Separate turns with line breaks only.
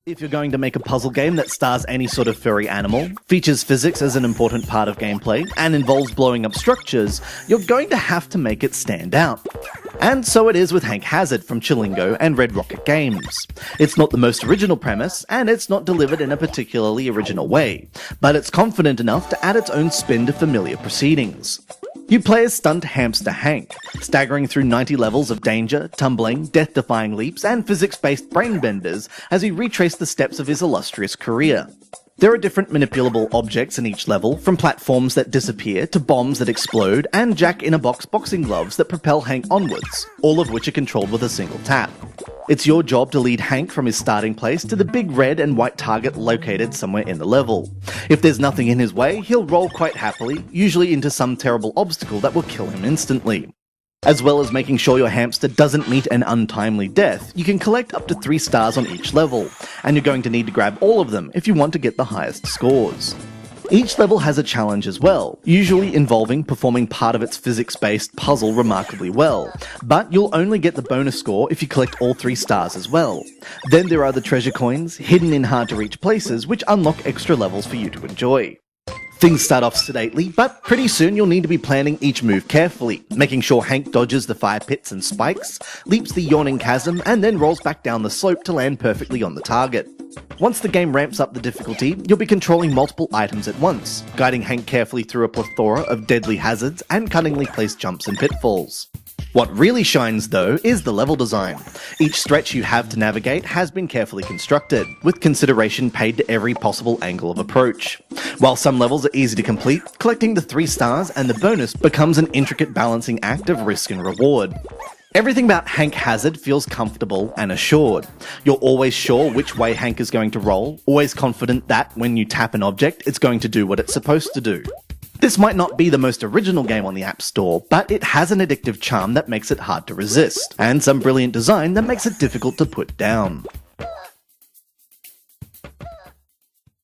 If you're going to make a puzzle game that stars any sort of furry animal, features physics as an important part of gameplay, and involves blowing up structures, you're going to have to make it stand out. And so it is with Hank Hazard from Chillingo and Red Rocket Games. It's not the most original premise, and it's not delivered in a particularly original way, but it's confident enough to add its own spin to familiar proceedings. You play as stunt hamster Hank, staggering through 90 levels of danger, tumbling, death-defying leaps, and physics-based brain benders as you retrace the steps of his illustrious career. There are different manipulable objects in each level, from platforms that disappear to bombs that explode, and jack-in-a-box boxing gloves that propel Hank onwards, all of which are controlled with a single tap. It's your job to lead Hank from his starting place to the big red and white target located somewhere in the level. If there's nothing in his way, he'll roll quite happily, usually into some terrible obstacle that will kill him instantly. As well as making sure your hamster doesn't meet an untimely death, you can collect up to 3 stars on each level, and you're going to need to grab all of them if you want to get the highest scores. Each level has a challenge as well, usually involving performing part of its physics-based puzzle remarkably well, but you'll only get the bonus score if you collect all 3 stars as well. Then there are the treasure coins, hidden in hard-to-reach places, which unlock extra levels for you to enjoy. Things start off sedately, but pretty soon you'll need to be planning each move carefully, making sure Hank dodges the fire pits and spikes, leaps the yawning chasm, and then rolls back down the slope to land perfectly on the target. Once the game ramps up the difficulty, you'll be controlling multiple items at once, guiding Hank carefully through a plethora of deadly hazards and cunningly placed jumps and pitfalls. What really shines, though, is the level design. Each stretch you have to navigate has been carefully constructed, with consideration paid to every possible angle of approach. While some levels are easy to complete, collecting the 3 stars and the bonus becomes an intricate balancing act of risk and reward. Everything about Hank Hazard feels comfortable and assured. You're always sure which way Hank is going to roll, always confident that when you tap an object, it's going to do what it's supposed to do. This might not be the most original game on the App Store, but it has an addictive charm that makes it hard to resist, and some brilliant design that makes it difficult to put down.